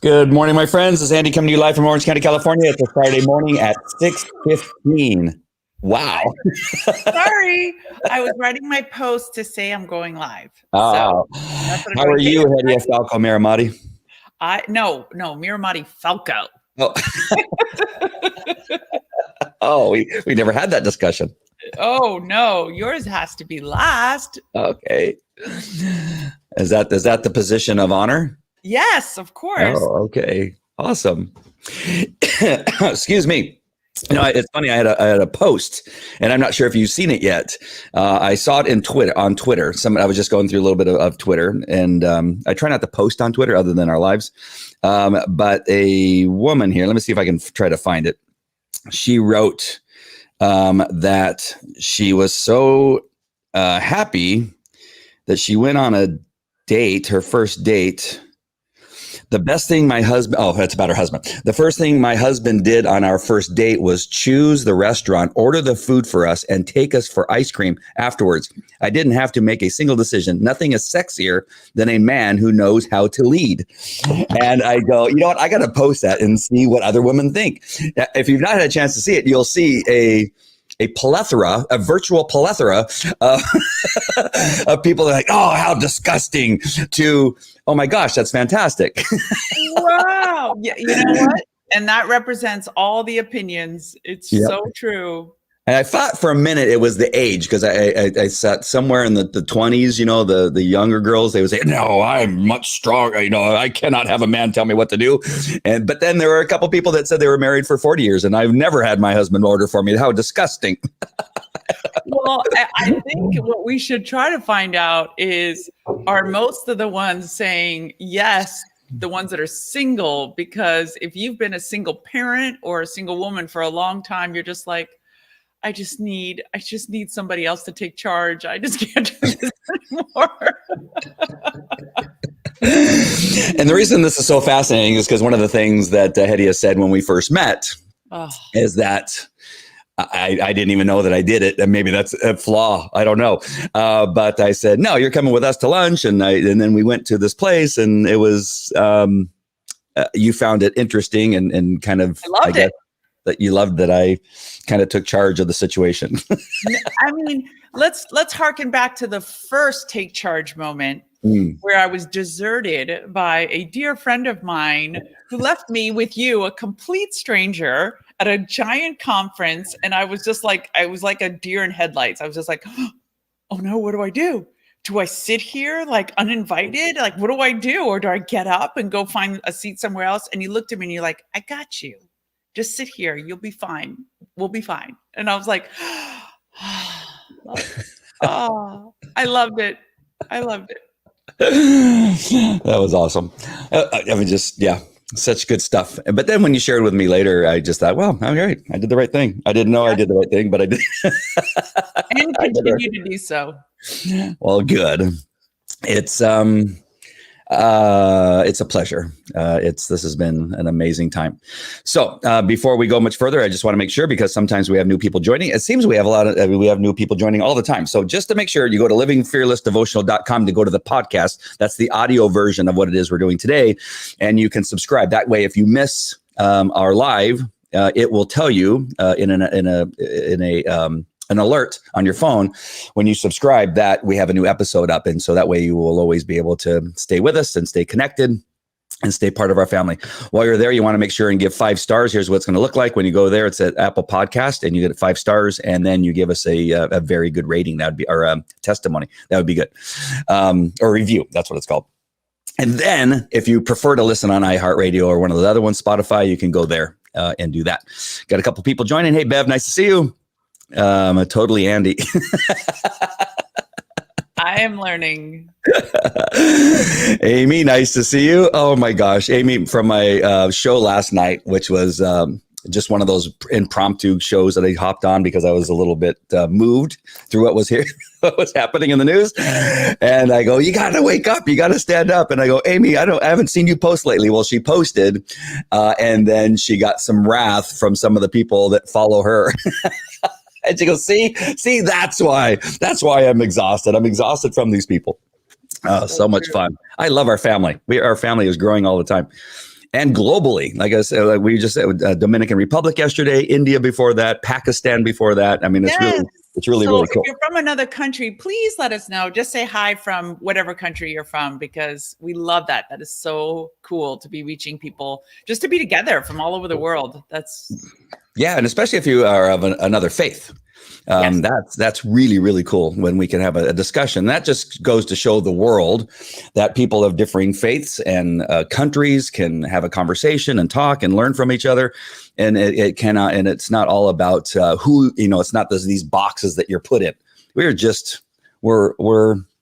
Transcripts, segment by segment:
Good morning, my friends. This is Andy coming to you live from Orange County, California. It's a Friday morning at 6:15. Wow. Sorry, I was writing my post to say I'm going live. Oh, that's what I'm how doing. are you, Hedia Falco Miramati? No, Miramati Falco. Oh, we never had that discussion. Oh no, yours has to be last. Okay. Is that the position of honor? Yes, of course. Oh, okay. Awesome. Excuse me. It's funny. I had a post, and I'm not sure if you've seen it yet. I saw it on Twitter. I was just going through a little bit of Twitter, and I try not to post on Twitter other than our lives. But a woman here, let me see if I can try to find it. She wrote that she was so happy that she went on a date, her first date. The best thing that's about her husband. The first thing my husband did on our first date was choose the restaurant, order the food for us, and take us for ice cream afterwards. I didn't have to make a single decision. Nothing is sexier than a man who knows how to lead. And I go, you know what? I got to post that and see what other women think. If you've not had a chance to see it, you'll see a virtual plethora of people that are like, oh, how disgusting, to, oh my gosh, that's fantastic. Wow. Yeah, you know what? And that represents all the opinions. It's so true. And I thought for a minute it was the age, because I sat somewhere in the 20s, the younger girls, they would say, no, I'm much stronger. I cannot have a man tell me what to do. But then there were a couple people that said they were married for 40 years and I've never had my husband order for me. How disgusting. Well, I think what we should try to find out is, are most of the ones saying yes, the ones that are single? Because if you've been a single parent or a single woman for a long time, you're just like, I just need somebody else to take charge. I just can't do this anymore. And the reason this is so fascinating is because one of the things that Hedia said when we first met is that I didn't even know that I did it. And maybe that's a flaw. I don't know. But I said, no, you're coming with us to lunch. And then we went to this place, and it was, you found it interesting and kind of, I loved it. That you loved that I kind of took charge of the situation. I mean, let's harken back to the first take charge moment where I was deserted by a dear friend of mine who left me with you, a complete stranger, at a giant conference. And I was like a deer in headlights. I was just like, oh no, what do I do? Do I sit here like uninvited? Like, what do I do? Or do I get up and go find a seat somewhere else? And you looked at me and you're like, I got you. Just sit here. You'll be fine. We'll be fine. And I was like, oh, I loved it. That was awesome. Such good stuff. But then when you shared with me later, I just thought, well, all right, I did the right thing. I didn't know I did the right thing, but I did. And continue to do so. Well, good. It's a pleasure. This has been an amazing time. So before we go much further, I just want to make sure, because sometimes we have new people joining. It seems we have new people joining all the time. So just to make sure, you go to livingfearlessdevotional.com to go to the podcast. That's the audio version of what it is we're doing today. And you can subscribe. That way, if you miss our live, it will tell you an alert on your phone when you subscribe that we have a new episode up. And so that way you will always be able to stay with us and stay connected and stay part of our family. While you're there, you want to make sure and give 5 stars. Here's what it's going to look like when you go there. It's at Apple Podcast, and you get 5 stars, and then you give us a very good rating. That would be our testimony. That would be good. Or review. That's what it's called. And then if you prefer to listen on iHeartRadio or one of the other ones, Spotify, you can go there and do that. Got a couple people joining. Hey, Bev, nice to see you. Totally Andy. I am learning. Amy, nice to see you. Oh my gosh. Amy from my show last night, which was just one of those impromptu shows that I hopped on because I was a little bit moved through what was here, what was happening in the news. And I go, you got to wake up. You got to stand up. And I go, Amy, I haven't seen you post lately. Well, she posted, and then she got some wrath from some of the people that follow her. And she goes, see, that's why I'm exhausted. I'm exhausted from these people. So much fun. I love our family. Our family is growing all the time. and globally. Like I said, like we just said, Dominican Republic yesterday, India before that, Pakistan before that. I mean, it's Yes. really So cool. if you're from another country, please let us know. Just say hi from whatever country you're from, because we love that. That is so cool to be reaching people, just to be together from all over the world. Yeah, and especially if you are of another faith. Yes. That's really, really cool when we can have a discussion. That just goes to show the world that people of differing faiths and countries can have a conversation and talk and learn from each other. And it cannot, and it's not all about who, it's not these boxes that you're put in.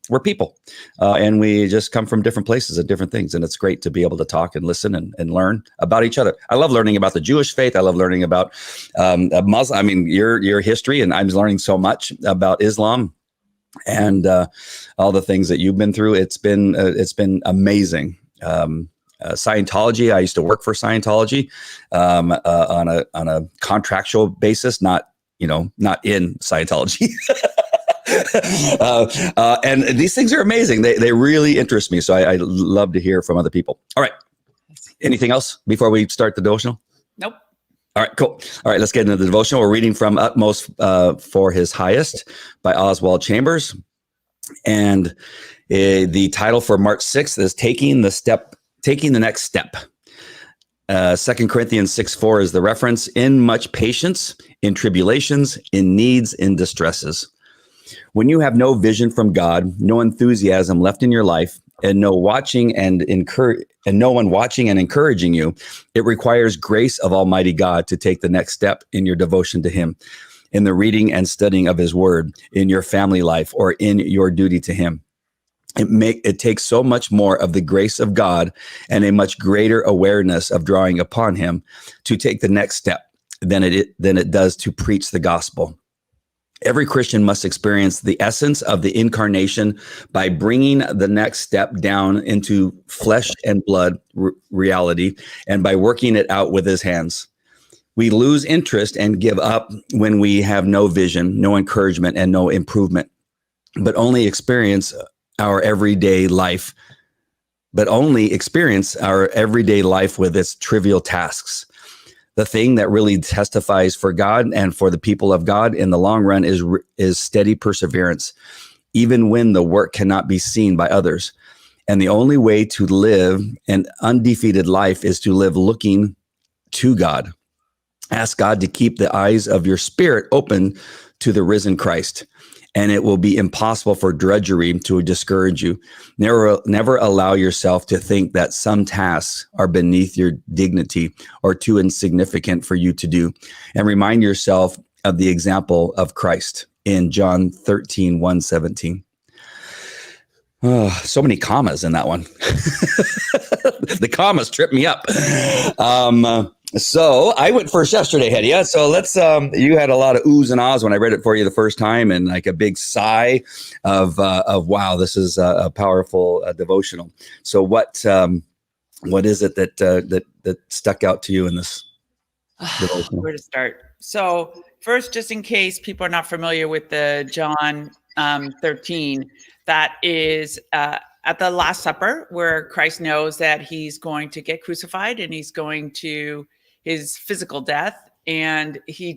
We're people, and we just come from different places and different things. And it's great to be able to talk and listen and learn about each other. I love learning about the Jewish faith. I love learning about Muslim. I mean, your history, and I'm learning so much about Islam and all the things that you've been through. It's been amazing. Scientology. I used to work for Scientology on a contractual basis, not in Scientology. And these things are amazing. They really interest me. So I love to hear from other people. All right. Anything else before we start the devotional? Nope. All right, cool. All right, let's get into the devotional. We're reading from Utmost for His Highest by Oswald Chambers. And the title for March 6th is Taking the Next Step. 2 Corinthians 6:4 is the reference. In much patience, in tribulations, in needs, in distresses. When you have no vision from God, no enthusiasm left in your life, and no one watching and encouraging you, it requires grace of Almighty God to take the next step in your devotion to Him, in the reading and studying of His Word, in your family life, or in your duty to Him. It takes so much more of the grace of God and a much greater awareness of drawing upon Him to take the next step than it does to preach the gospel. Every Christian must experience the essence of the incarnation by bringing the next step down into flesh and blood reality, and by working it out with His hands. We lose interest and give up when we have no vision, no encouragement, and no improvement, but only experience our everyday life with its trivial tasks. The thing that really testifies for God and for the people of God in the long run is steady perseverance, even when the work cannot be seen by others. And the only way to live an undefeated life is to live looking to God. Ask God to keep the eyes of your spirit open to the risen Christ, and it will be impossible for drudgery to discourage you. Never allow yourself to think that some tasks are beneath your dignity or too insignificant for you to do. And remind yourself of the example of Christ in John 13:1-17. Oh, so many commas in that one. The commas trip me up. So I went first yesterday, Hedia. So let's, you had a lot of oohs and ahs when I read it for you the first time, and like a big sigh of wow, this is a powerful devotional. So what is it that stuck out to you in this devotional? Where to start? So first, just in case people are not familiar with the John 13, that is at the Last Supper, where Christ knows that he's going to get crucified and he's going to his physical death. And he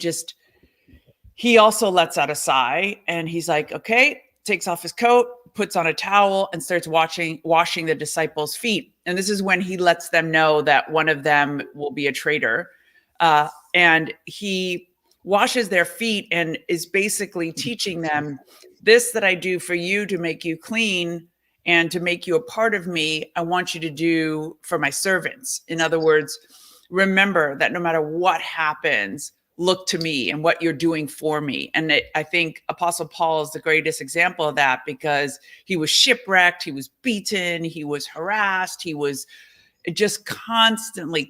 also lets out a sigh, and he's like, okay, takes off his coat, puts on a towel, and starts washing the disciples' feet. And this is when he lets them know that one of them will be a traitor. And he washes their feet and is basically teaching them, this that I do for you to make you clean and to make you a part of me, I want you to do for my servants. In other words, remember that no matter what happens, look to me and what you're doing for me. And I think Apostle Paul is the greatest example of that, because he was shipwrecked, he was beaten, he was harassed, he was just constantly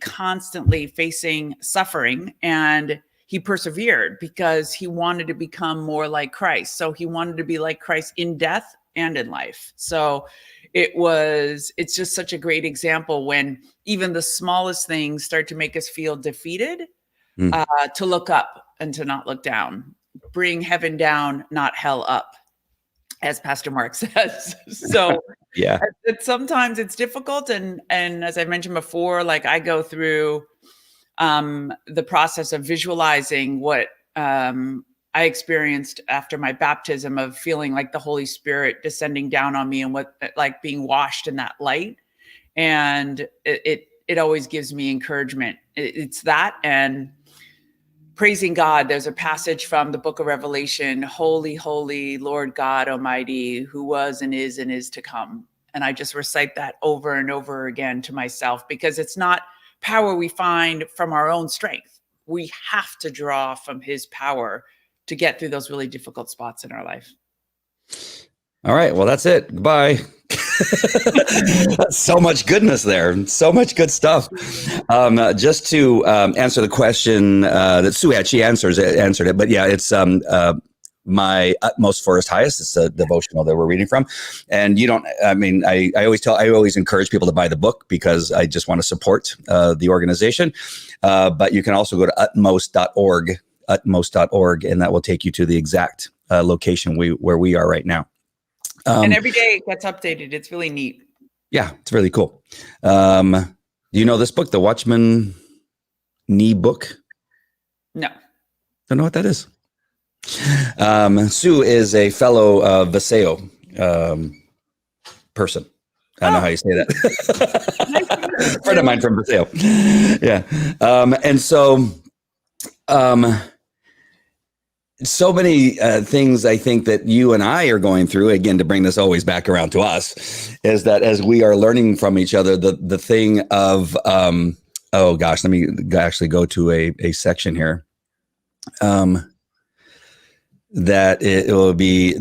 facing suffering. And he persevered because he wanted to become more like Christ. So he wanted to be like Christ in death and in life. So it's just such a great example when even the smallest things start to make us feel defeated, to look up and to not look down, bring heaven down, not hell up. as Pastor Mark says. So Yeah. sometimes it's difficult. And as I mentioned before, like I go through the process of visualizing what I experienced after my baptism, of feeling like the Holy Spirit descending down on me and what, like being washed in that light. And it always gives me encouragement. It's that, and praising God. There's a passage from the book of Revelation, holy, holy, Lord God Almighty, who was and is to come. And I just recite that over and over again to myself, because it's not power we find from our own strength. We have to draw from his power to get through those really difficult spots in our life. All right. Well, that's it. Goodbye. So much goodness there. So much good stuff. Just to answer the question that Sue had, she answered it. But yeah, it's My Utmost for His Highest. It's a devotional that we're reading from. And you don't, I mean, I always encourage people to buy the book, because I just want to support the organization. But you can also go to utmost.org, and that will take you to the exact location where we are right now. And every day it gets updated. It's really neat. Yeah, it's really cool. Do you know this book, The Watchman Nee book? No. Don't know what that is. Sue is a fellow Viseo person. I don't know how you say that. A friend of mine from Viseo. Yeah. And so, so many things I think that you and I are going through, again, to bring this always back around to us, is that as we are learning from each other, the thing of, oh gosh, let me actually go to a section here. That it will be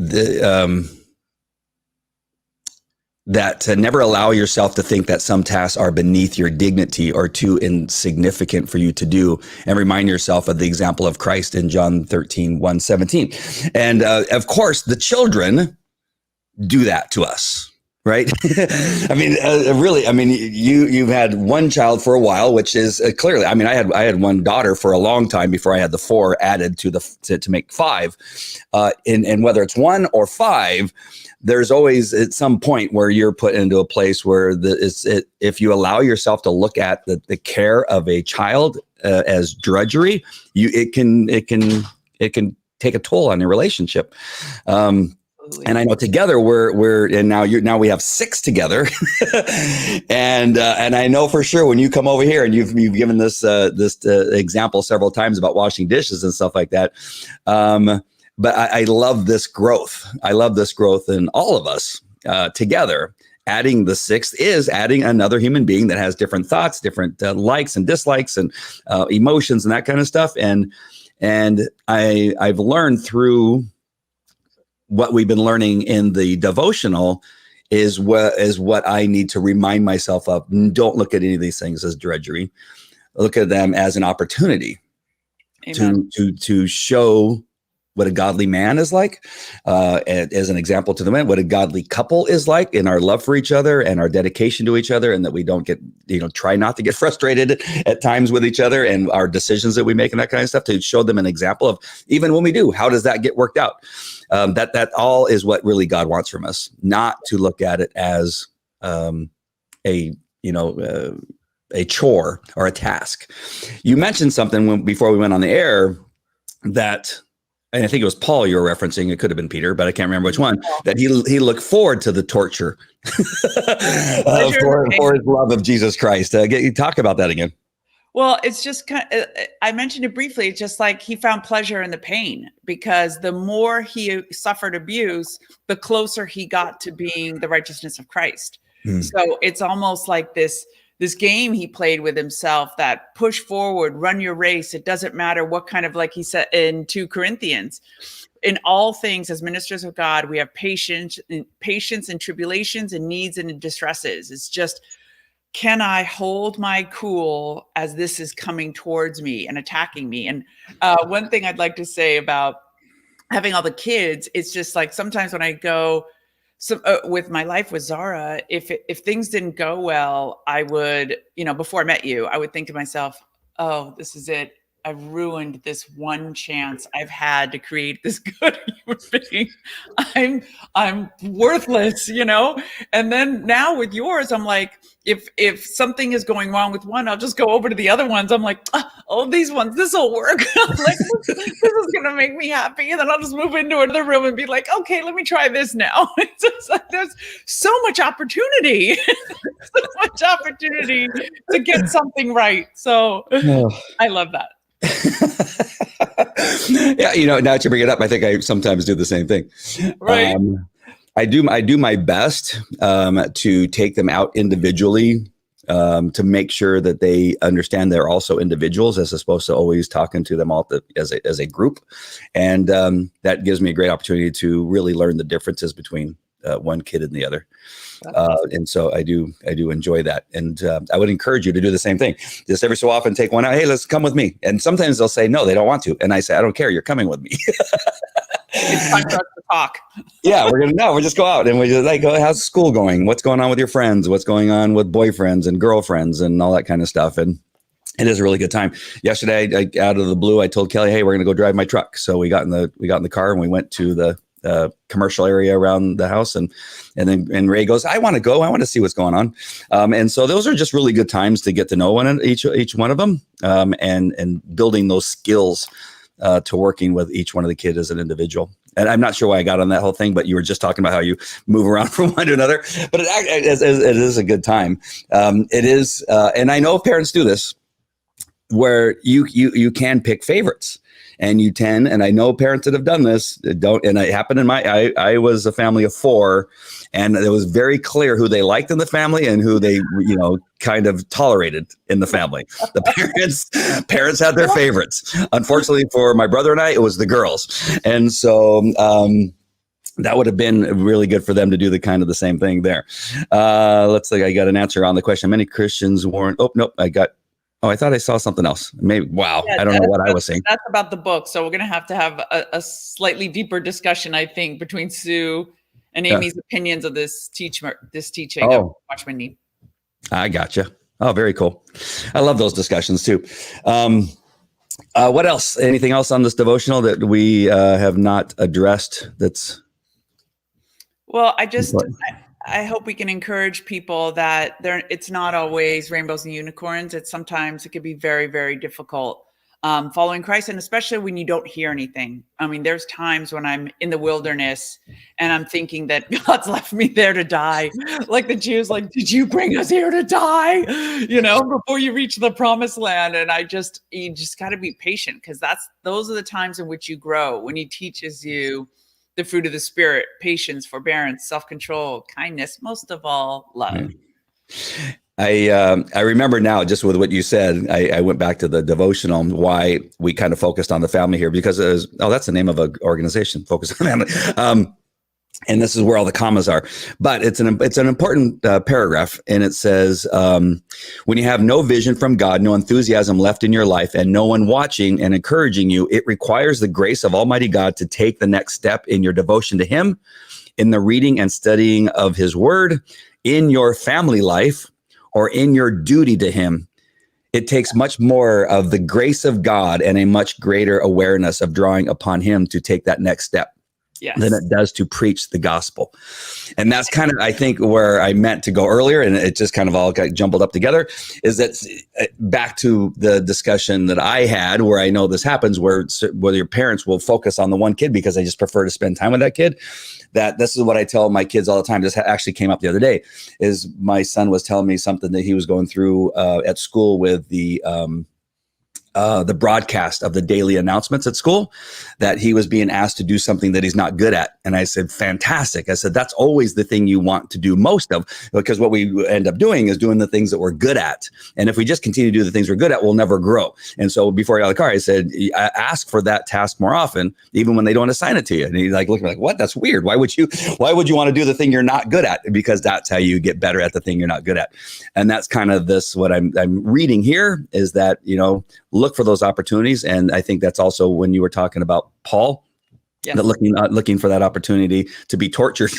that to never allow yourself to think that some tasks are beneath your dignity or too insignificant for you to do, and remind yourself of the example of Christ in John 13:1-17. And of course, the children do that to us, right? I mean, really, I mean, you've had one child for a while, which is clearly, I mean, I had one daughter for a long time before I had the 4 added to make 5. And whether it's 1 or 5, there's always at some point where you're put into a place where if you allow yourself to look at the care of a child as drudgery, it can take a toll on your relationship. And I know together now we have 6 together, and I know for sure when you come over here and you've given this example several times about washing dishes and stuff like that. But I love this growth. I love this growth in all of us together. Adding the 6th is adding another human being that has different thoughts, different likes and dislikes, and emotions and that kind of stuff. And I've learned through what we've been learning in the devotional is what I need to remind myself of. Don't look at any of these things as drudgery. Look at them as an opportunity to show what a godly man is like, as an example to the men, what a godly couple is like in our love for each other and our dedication to each other, and that we don't get, try not to get frustrated at times with each other and our decisions that we make and that kind of stuff, to show them an example of, even when we do, how does that get worked out? That all is what really God wants from us, not to look at it as a chore or a task. You mentioned something before we went on the air that, and I think it was Paul you were referencing. It could have been Peter, but I can't remember which one. That he looked forward to the torture for his love of Jesus Christ. You talk about that again. Well, it's just I mentioned it briefly. It's just like he found pleasure in the pain, because the more he suffered abuse, the closer he got to being the righteousness of Christ. So it's almost like this game he played with himself, that push forward, run your race. It doesn't matter what kind of, like he said in 2 Corinthians, in all things as ministers of God, we have patience and tribulations and needs and distresses. It's just, can I hold my cool as this is coming towards me and attacking me? And one thing I'd like to say about having all the kids, it's just like sometimes when I go, with my life with Zara, if things didn't go well, I would, before I met you, I would think to myself, oh, this is it. I've ruined this one chance I've had to create this good human being. I'm worthless, you know? And then now with yours, I'm like, if something is going wrong with one, I'll just go over to the other ones. I'm like, oh, these ones, this will work. I'm like, this is gonna make me happy. And then I'll just move into another room and be like, okay, let me try this now. It's just like, there's so much opportunity, so much opportunity to get something right. So I love that. Yeah, now that you bring it up, I think I sometimes do the same thing. Right. I do my best to take them out individually to make sure that they understand they're also individuals, as opposed to always talking to them all as a group. And that gives me a great opportunity to really learn the differences between one kid and the other. And so I do enjoy that. And I would encourage you to do the same thing. Just every so often take one out. Hey, let's come with me. And sometimes they'll say, no, they don't want to. And I say, I don't care. You're coming with me. It's time for us to talk. Yeah, we'll just go out and we just like, oh, how's school going? What's going on with your friends? What's going on with boyfriends and girlfriends and all that kind of stuff. And it is a really good time. Yesterday, out of the blue, I told Kelly, hey, we're going to go drive my truck. So we got in the car and we went to the commercial area around the house. And Ray goes, I want to go. I want to see what's going on. And so those are just really good times to get to know each one of them and building those skills to working with each one of the kids as an individual. And I'm not sure why I got on that whole thing, but you were just talking about how you move around from one to another. But it is a good time. It is, and I know parents do this, where you can pick favorites. And you tend, and I know parents that have done this, don't, and it happened in I was a family of 4, and it was very clear who they liked in the family and who they, kind of tolerated in the family. The parents had their favorites. Unfortunately for my brother and I, it was the girls. And so, that would have been really good for them to do the same thing there. Let's see, I got an answer on the question. Many Christians warn, I thought I saw something else. Maybe, wow. Yeah, I don't know what I was saying. That's about the book. So we're going to have a slightly deeper discussion, I think, between Sue and Amy's opinions of this teaching of Watchman Nee. I gotcha. Oh, very cool. I love those discussions too. What else? Anything else on this devotional that we have not addressed? Well, I hope we can encourage people that it's not always rainbows and unicorns. Sometimes it can be very, very difficult following Christ, and especially when you don't hear anything. I mean, there's times when I'm in the wilderness and I'm thinking that God's left me there to die. Like the Jews, like, did you bring us here to die? Before you reach the promised land. And you just got to be patient, because those are the times in which you grow, when He teaches you the fruit of the Spirit: patience, forbearance, self-control, kindness, most of all, love. I remember now, just with what you said, I went back to the devotional, why we kind of focused on the family here, because that's the name of an organization, Focus on Family. And this is where all the commas are. But it's an important paragraph. And it says, when you have no vision from God, no enthusiasm left in your life, and no one watching and encouraging you, it requires the grace of Almighty God to take the next step in your devotion to Him, in the reading and studying of His Word, in your family life, or in your duty to Him. It takes much more of the grace of God and a much greater awareness of drawing upon Him to take that next step. Yes. Than it does to preach the gospel. And that's kind of, I think, where I meant to go earlier, and it just kind of all got jumbled up together, is that back to the discussion that I had, where I know this happens, where your parents will focus on the one kid because they just prefer to spend time with that kid. That this is what I tell my kids all the time. This actually came up the other day, is my son was telling me something that he was going through at school with the broadcast of the daily announcements at school, that he was being asked to do something that he's not good at. And I said, fantastic. I said, that's always the thing you want to do most of, because what we end up doing is doing the things that we're good at. And if we just continue to do the things we're good at, we'll never grow. And so before I got out of the car, I said, ask for that task more often, even when they don't assign it to you. And he looked at me like, what? That's weird. Why would you want to do the thing you're not good at? Because that's how you get better at the thing you're not good at. And that's kind of what I'm reading here, is that, look for those opportunities. And I think that's also when you were talking about Paul, Yes. Looking for that opportunity to be tortured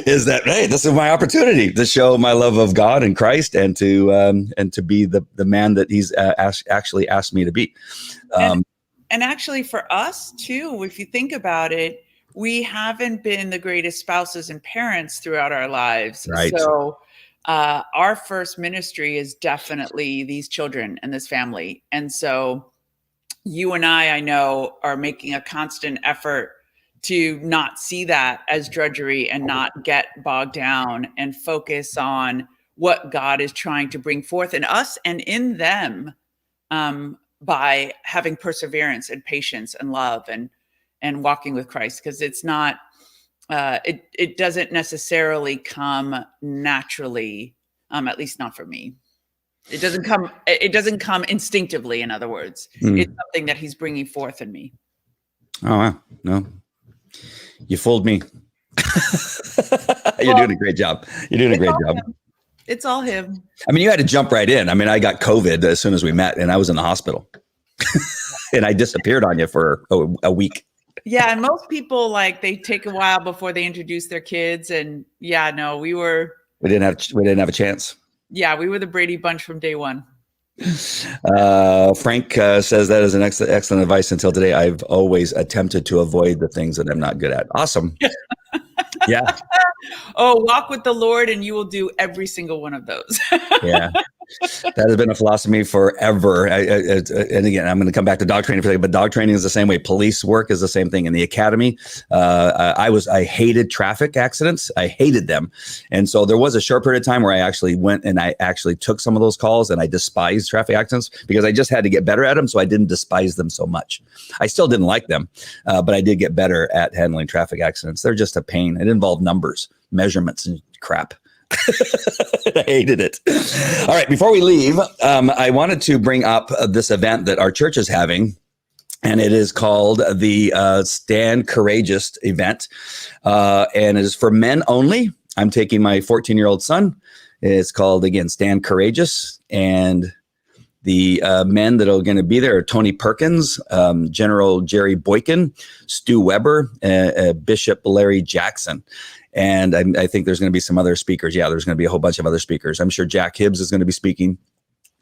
is that, hey, this is my opportunity to show my love of God and Christ, and to be the man that He's actually asked me to be. And actually, for us too, if you think about it, we haven't been the greatest spouses and parents throughout our lives. Right. So our first ministry is definitely these children and this family, and so. You and I know, are making a constant effort to not see that as drudgery and not get bogged down and focus on what God is trying to bring forth in us and in them, by having perseverance and patience and love and walking with Christ. Because it's not, it doesn't necessarily come naturally, at least not for me. It doesn't come instinctively, in other words. It's something that He's bringing forth in me. Oh, wow. No, you fooled me. You're doing a great job. You're doing a great job. It's all Him. I mean, you had to jump right in. I mean, I got COVID as soon as we met, and I was in the hospital and I disappeared on you for a week. Yeah. And most people, like, they take a while before they introduce their kids. And yeah, no, we didn't have a chance. Yeah, we were the Brady Bunch from day one. Frank says that is an excellent advice. Until today, I've always attempted to avoid the things that I'm not good at. Awesome. Yeah. Oh, walk with the Lord and you will do every single one of those. Yeah. That has been a philosophy forever. And again, I'm going to come back to dog training for a second, but dog training is the same way. Police work is the same thing. In the academy, I hated traffic accidents. I hated them. And so there was a short period of time where I actually went and I actually took some of those calls, and I despised traffic accidents because I just had to get better at them. So I didn't despise them so much. I still didn't like them, but I did get better at handling traffic accidents. They're just a pain. It involved numbers, measurements, and crap. I hated it. All right. Before we leave, I wanted to bring up this event that our church is having, and it is called the Stand Courageous event. And it is for men only. I'm taking my 14-year-old son. It's called, again, Stand Courageous. And the men that are going to be there are Tony Perkins, General Jerry Boykin, Stu Weber, Bishop Larry Jackson. And I think there's going to be some other speakers. Yeah, there's going to be a whole bunch of other speakers. I'm sure Jack Hibbs is going to be speaking.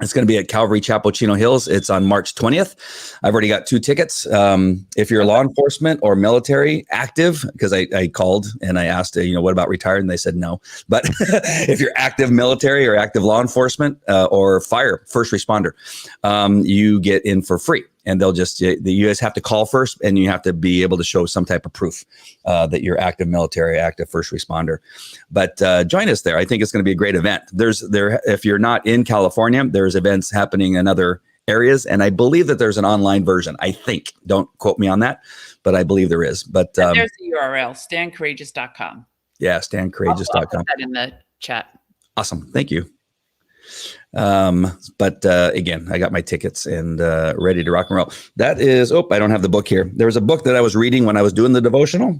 It's going to be at Calvary Chapel, Chino Hills. It's on March 20th. I've already got 2 tickets. If you're law enforcement or military active, because I called and I asked, what about retired? And they said no. But if you're active military or active law enforcement or first responder, you get in for free. And they'll just, you guys have to call first, and you have to be able to show some type of proof that you're active military, active first responder. But join us there. I think it's going to be a great event. If you're not in California, there's events happening in other areas. And I believe that there's an online version. I think, don't quote me on that, but I believe there is. But there's the URL, standcourageous.com. Yeah, standcourageous.com. I'll put that in the chat. Awesome. Thank you. But again, I got my tickets and ready to rock and roll. That is, I don't have the book here. There was a book that I was reading when I was doing the devotional.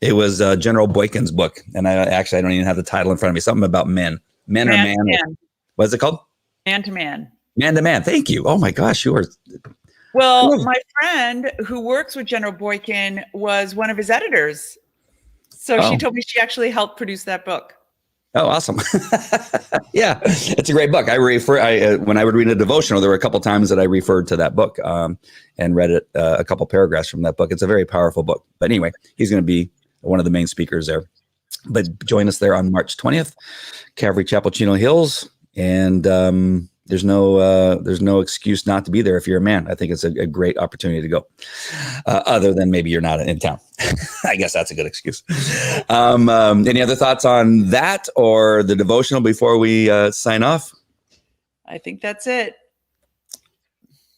It was General Boykin's book. And I don't even have the title in front of me. Something about men. Man or man. What is it called? Man to man. Man to man. Thank you. Oh my gosh, you are. Well, my friend who works with General Boykin was one of his editors. So she told me she actually helped produce that book. Oh, awesome. Yeah, it's a great book. When I would read a devotional, there were a couple times that I referred to that book and read it, a couple paragraphs from that book. It's a very powerful book. But anyway, he's going to be one of the main speakers there. But join us there on March 20th, Calvary Chapel, Chino Hills. And there's no excuse not to be there if you're a man. I think it's a great opportunity to go, other than maybe you're not in town. I guess that's a good excuse. Any other thoughts on that or the devotional before we sign off? I think that's it.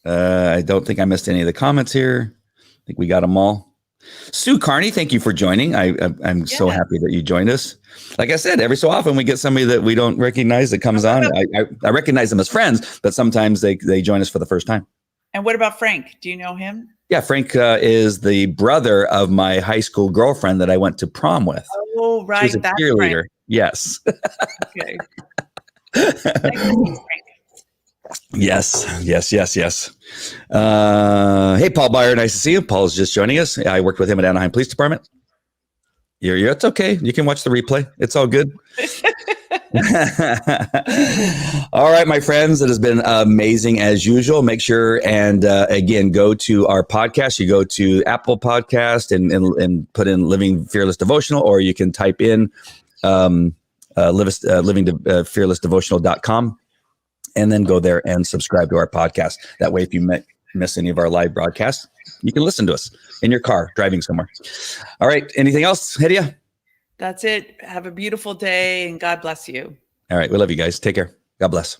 I don't think I missed any of the comments here. I think we got them all. Sue Carney, thank you for joining. I'm so happy that you joined us. Like I said, every so often we get somebody that we don't recognize that comes on. I recognize them as friends, but sometimes they join us for the first time. And what about Frank? Do you know him? Yeah, Frank is the brother of my high school girlfriend that I went to prom with. Oh, right. She was a cheerleader. Frank. Yes. Okay. Nice to meet you, Frank. Yes. Hey, Paul Byer, nice to see you. Paul's just joining us. I worked with him at Anaheim Police Department. It's okay. You can watch the replay. It's all good. All right, my friends, it has been amazing as usual. Make sure and again, go to our podcast. You go to Apple Podcast and put in Living Fearless Devotional, or you can type in fearlessdevotional.com and then go there and subscribe to our podcast. That way, if you miss any of our live broadcasts, you can listen to us in your car driving somewhere. All right. Anything else, Hedieh? That's it. Have a beautiful day and God bless you. All right. We love you guys. Take care. God bless.